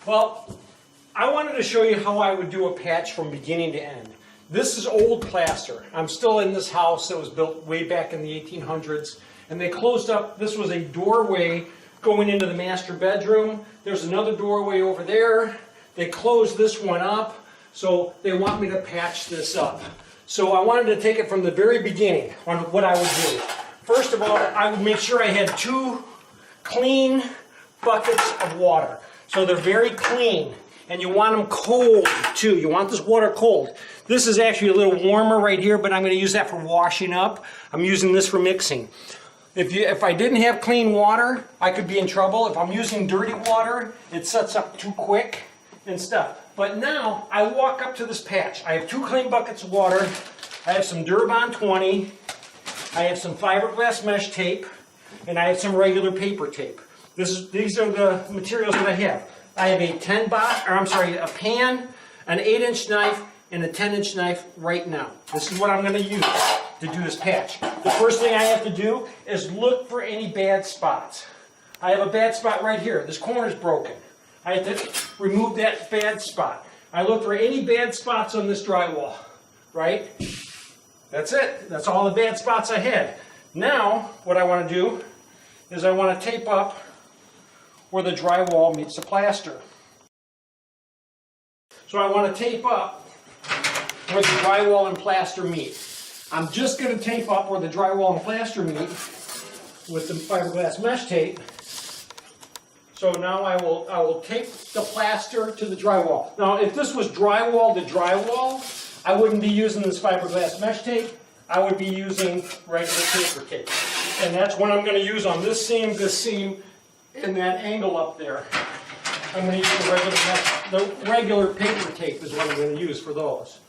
Well, I wanted to show you how I would do a patch from beginning to end. This is old plaster. I'm still in this house that was built way back in the 1800s, and they closed up. This was a doorway going into the master bedroom. There's another doorway over there. They closed this one up, so they want me to patch this up. So I wanted to take it from the very beginning on what I would do. First of all, I would make sure I had 2 clean buckets of water. So they're very clean, and you want them cold too. You want this water cold. This is actually a little warmer right here, but I'm going to use that for washing up. I'm using this for mixing. If I didn't have clean water, I could be in trouble. If I'm using dirty water, it sets up too quick and stuff. But now I walk up to this patch. I have 2 clean buckets of water. I have some Durabond 20. I have some fiberglass mesh tape, and I have some regular paper tape. These are the materials that I have. I have a a pan, an 8-inch knife, and a 10-inch knife right now. This is what I'm going to use to do this patch. The first thing I have to do is look for any bad spots. I have a bad spot right here. This corner is broken. I have to remove that bad spot. I look for any bad spots on this drywall, right? That's it. That's all the bad spots I had. Now, what I want to do is I want to tape up where the drywall meets the plaster. So I want to tape up where the drywall and plaster meet. I'm just going to tape up where the drywall and plaster meet with the fiberglass mesh tape. So now I will tape the plaster to the drywall. Now, if this was drywall to drywall, I wouldn't be using this fiberglass mesh tape. I would be using regular paper tape. And that's what I'm going to use on this seam, and that angle up there. I'm going to use the regular paper tape is what I'm going to use for those.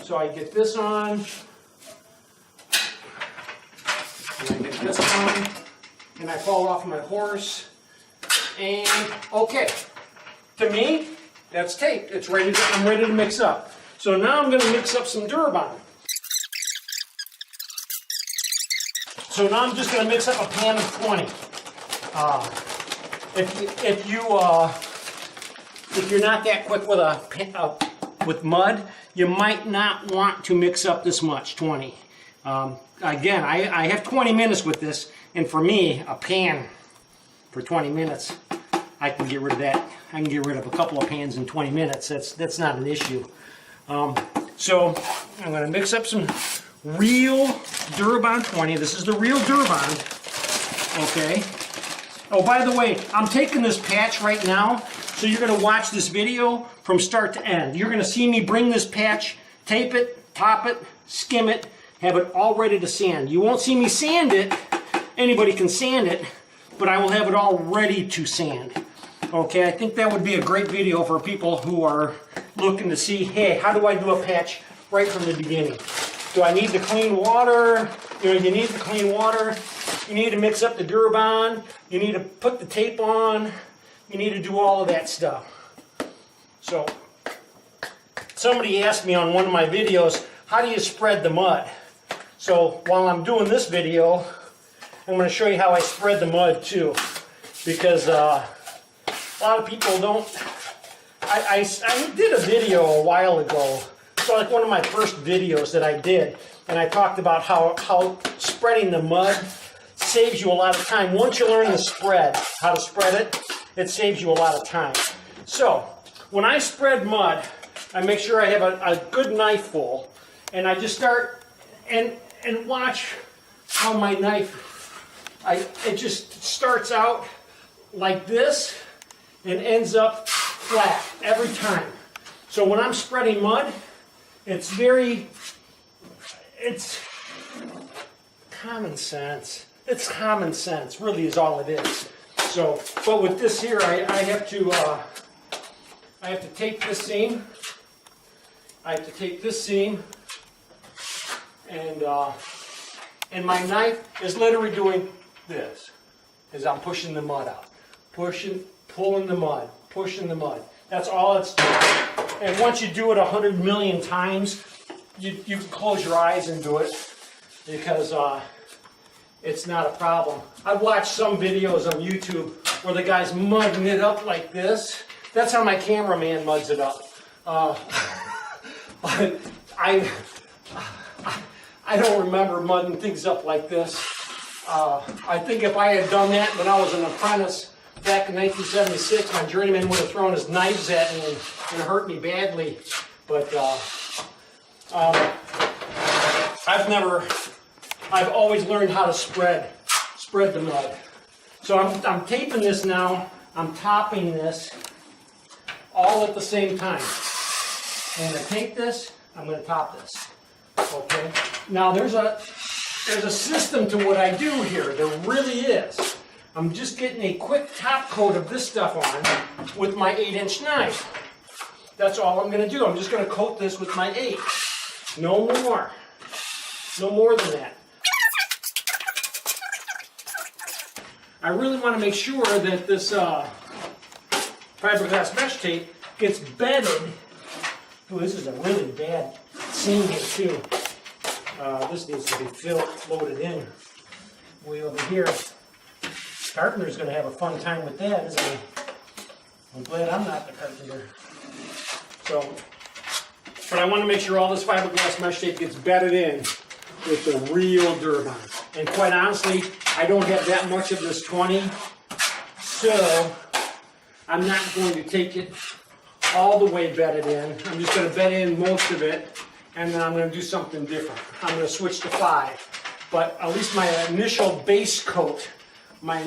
So I get this on, and I get this on, and I fall off my horse, and okay. To me, that's taped. It's ready. I'm ready to mix up. So now I'm going to mix up some Durabond. So now I'm just going to mix up a pan of 20. If you're not that quick with mud, you might not want to mix up this much, 20. Again, I have 20 minutes with this, and for me, a pan for 20 minutes, I can get rid of that. I can get rid of a couple of pans in 20 minutes. That's not an issue. So I'm going to mix up some real Durabond 20. This is the real Durabond. Okay. Oh, by the way, I'm taking this patch right now, so you're going to watch this video from start to end. You're going to see me bring this patch, tape it, top it, skim it, have it all ready to sand. You won't see me sand it. Anybody can sand it, but I will have it all ready to sand. Okay, I think that would be a great video for people who are looking to see, hey, how do I do a patch right from the beginning? Do I need the clean water? You need the clean water. You need to mix up the Durabond. You need to put the tape on. You need to do all of that stuff. So, somebody asked me on one of my videos, how do you spread the mud? So, while I'm doing this video, I'm going to show you how I spread the mud too. Because a lot of people don't... I did a video a while ago. It's like one of my first videos that I did. And I talked about how spreading the mud saves you a lot of time. Once you learn the spread, how to spread it, it saves you a lot of time. So, when I spread mud, I make sure I have a good knife full, and I just start and watch how my knife, it just starts out like this and ends up flat every time. So when I'm spreading mud, it's common sense. It's common sense, really, is all it is. So, but with this here, I have to tape this seam. I have to tape this seam, and my knife is literally doing this as I'm pushing the mud out, pulling the mud, pushing the mud. That's all it's doing. And once you do it 100 million times, you can close your eyes and do it, because it's not a problem. I've watched some videos on YouTube where the guy's mudding it up like this, That's how my cameraman muds it up. But I don't remember mudding things up like this. I think if I had done that when I was an apprentice back in 1976, my journeyman would have thrown his knives at me and hurt me badly. But I've always learned how to spread the mud. So I'm taping this now. I'm topping this all at the same time. I'm going to tape this. I'm going to top this. Okay. Now there's a system to what I do here. There really is. I'm just getting a quick top coat of this stuff on with my 8-inch knife. That's all I'm going to do. I'm just going to coat this with my 8. No more. No more than that. I really want to make sure that this fiberglass mesh tape gets bedded. Ooh, this is a really bad seam here too. This needs to be loaded in way over here. Carpenter's going to have a fun time with that, isn't he? I'm glad I'm not the carpenter. So, but I want to make sure all this fiberglass mesh tape gets bedded in with the real Durabond. And quite honestly, I don't have that much of this 20, so I'm not going to take it all the way bedded in. I'm just going to bed in most of it, and then I'm going to do something different. I'm going to switch to 5. But at least my initial base coat is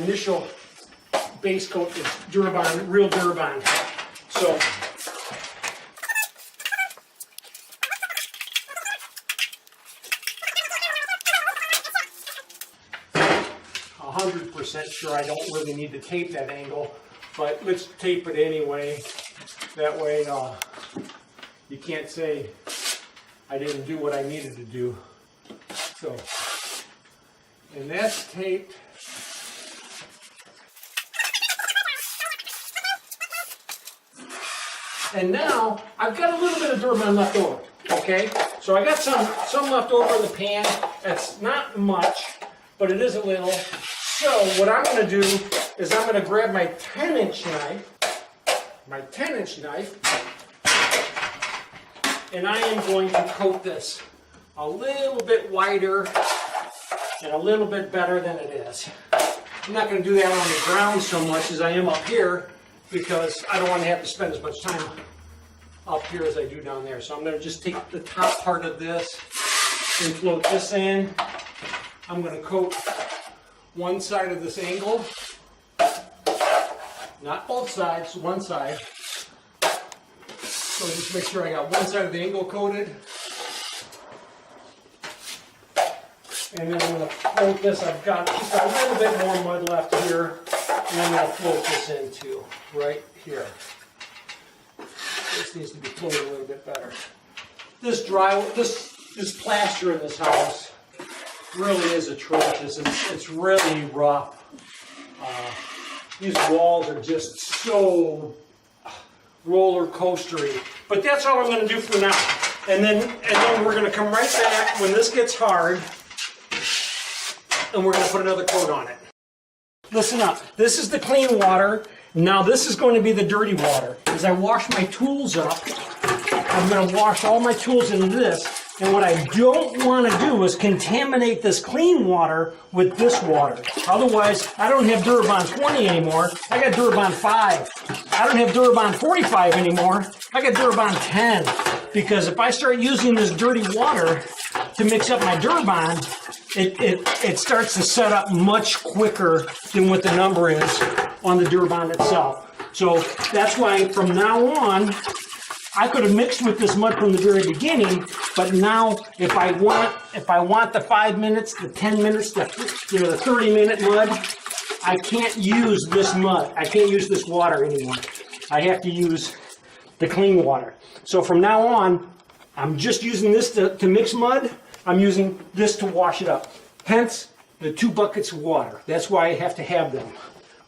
Durabond, real Durabond. So 100% sure I don't really need to tape that angle, but let's tape it anyway. That way you can't say I didn't do what I needed to do. So, and that's taped. And now I've got a little bit of Durabond left over. Okay, so I got some left over in the pan. That's not much, but it is a little. So what I'm going to do is I'm going to grab my 10-inch knife, and I am going to coat this a little bit wider and a little bit better than it is. I'm not going to do that on the ground so much as I am up here, because I don't want to have to spend as much time up here as I do down there. So I'm going to just take the top part of this and float this in. I'm going to coat one side of this angle, not both sides, one side. So just make sure I got one side of the angle coated. And then I'm going to float this. I've got just a little bit more mud left here, and I'm going to float this in too, right here. This needs to be floated a little bit better. This plaster in this house really is atrocious. It's really rough. These walls are just so roller coastery. But that's all I'm going to do for now. And then we're going to come right back when this gets hard, and we're going to put another coat on it. Listen up. This is the clean water. Now this is going to be the dirty water. As I wash my tools up, I'm going to wash all my tools into this. And what I don't want to do is contaminate this clean water with this water. Otherwise, I don't have Durabond 20 anymore. I got Durabond 5. I don't have Durabond 45 anymore. I got Durabond 10. Because if I start using this dirty water to mix up my Durabond, it starts to set up much quicker than what the number is on the Durabond itself. So that's why from now on, I could have mixed with this mud from the very beginning, but now if I want the 5 minutes, the 10 minutes, the 30-minute mud, I can't use this mud. I can't use this water anymore. I have to use the clean water. So from now on, I'm just using this to mix mud. I'm using this to wash it up. Hence, the 2 buckets of water. That's why I have to have them.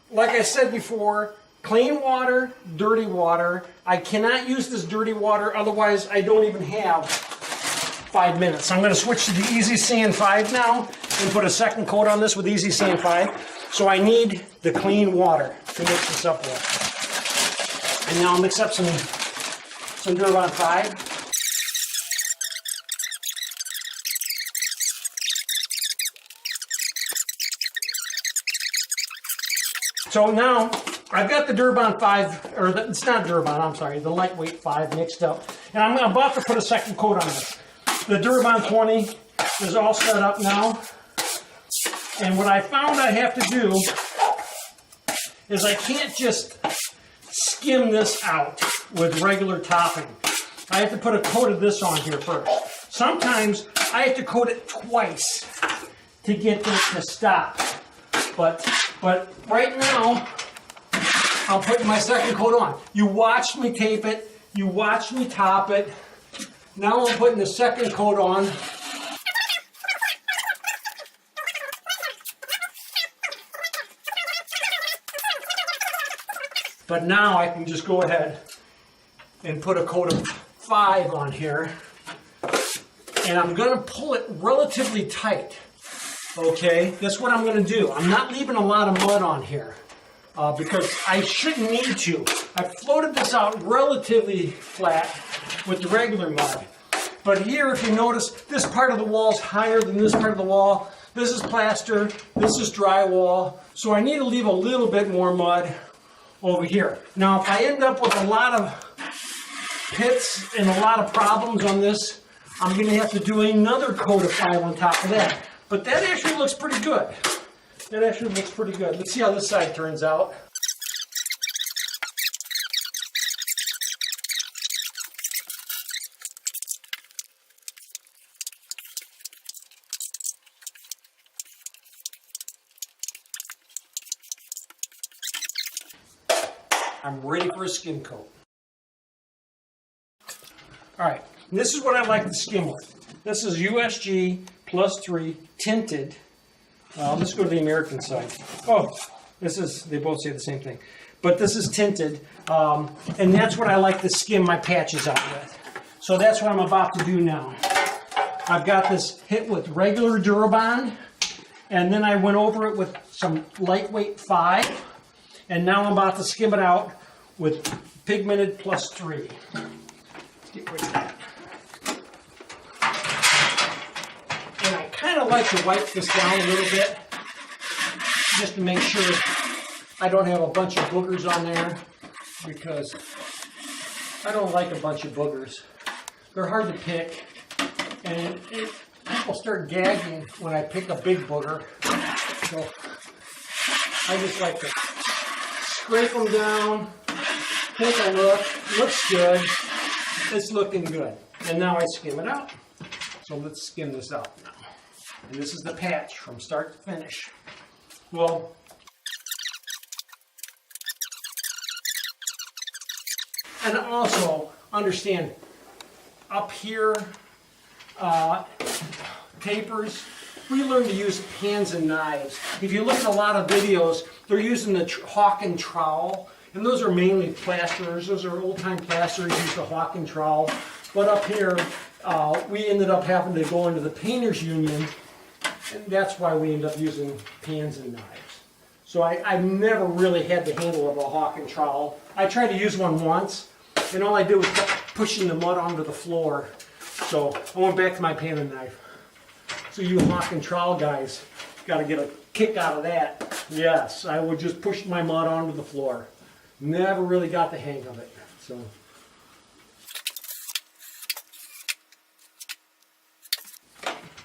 Like I said before, clean water, dirty water. I cannot use this dirty water, otherwise I don't even have 5 minutes. So I'm going to switch to the Easy Sand 5 now and put a second coat on this with Easy Sand 5. So I need the clean water to mix this up with. And now I'll mix up some Durabond 5. So now I've got the Durabond 5, or it's not Durabond, I'm sorry, the lightweight 5 mixed up. And I'm about to put a second coat on this. The Durabond 20 is all set up now. And what I found I have to do is I can't just skim this out with regular topping. I have to put a coat of this on here first. Sometimes I have to coat it twice to get this to stop. But right now, I'll put my second coat on. You watched me tape it. You watched me top it. Now I'm putting the second coat on. But now I can just go ahead and put a coat of 5 on here. And I'm going to pull it relatively tight. Okay, that's what I'm going to do. I'm not leaving a lot of mud on here because I shouldn't need to. I floated this out relatively flat with the regular mud. But here, if you notice, this part of the wall is higher than this part of the wall. This is plaster, this is drywall. So I need to leave a little bit more mud over here. Now, if I end up with a lot of pits and a lot of problems on this, I'm going to have to do another coat of 5 on top of that. But that actually looks pretty good. That actually looks pretty good. Let's see how this side turns out. I'm ready for a skim coat. All right, this is what I like to skim with. This is USG +3 tinted. Let's go to the American side. Oh, they both say the same thing. But this is tinted, and that's what I like to skim my patches out with. So that's what I'm about to do now. I've got this hit with regular Durabond, and then I went over it with some lightweight 5, and now I'm about to skim it out with pigmented +3. Let's get rid of that. And I kind of like to wipe this down a little bit just to make sure I don't have a bunch of boogers on there, because I don't like a bunch of boogers. They're hard to pick, and people start gagging when I pick a big booger. So I just like to scrape them down, take a look. Looks good. It's looking good. And now I skim it out. So let's skim this out now. And this is the patch from start to finish. Well, and also understand up here, tapers, we learn to use hands and knives. If you look at a lot of videos, they're using the hawk and trowel, and those are mainly plasterers. Those are old-time plasterers, use the hawk and trowel. But up here, we ended up having to go into the painters union, and that's why we end up using hands and knives. So I've never really had the handle of a hawk and trowel. I tried to use one once, and all I did was kept pushing the mud onto the floor. So I went back to my pan and knife. So you hawk and trowel guys got to get a kick out of that. Yes, I would just push my mud onto the floor. Never really got the hang of it. So.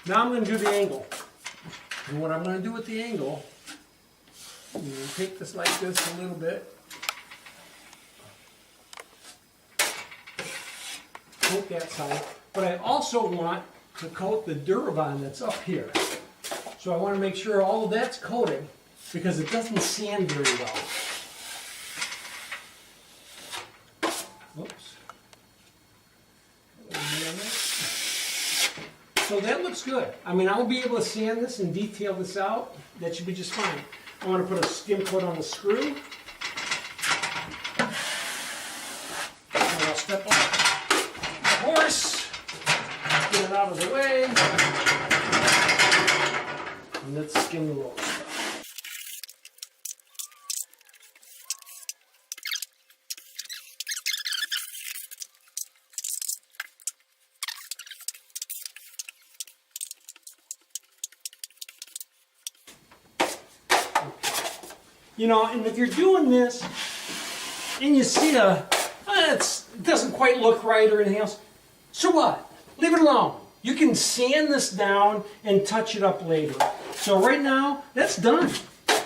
Now I'm going to do the angle. And what I'm going to do with the angle, I'm going to take this like this a little bit. Coat that side. But I also want to coat the Durabond that's up here. So I want to make sure all of that's coated because it doesn't sand very well. Oops. So that looks good. I mean, I'll be able to sand this and detail this out. That should be just fine. I want to put a skim coat on the screw. And I'll step off the horse, get it out of the way, and let's skim the roll. You know, and if you're doing this and you see it doesn't quite look right or anything else, so what? Leave it alone. You can sand this down and touch it up later. So right now, that's done.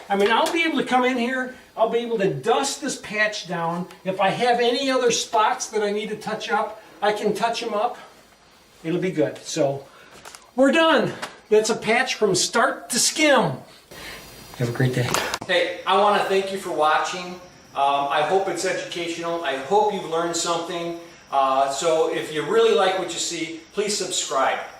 I mean, I'll be able to come in here, I'll be able to dust this patch down. If I have any other spots that I need to touch up, I can touch them up. It'll be good. So we're done. That's a patch from start to skim. Have a great day. Hey, I want to thank you for watching. I hope it's educational. I hope you've learned something. So if you really like what you see, please subscribe.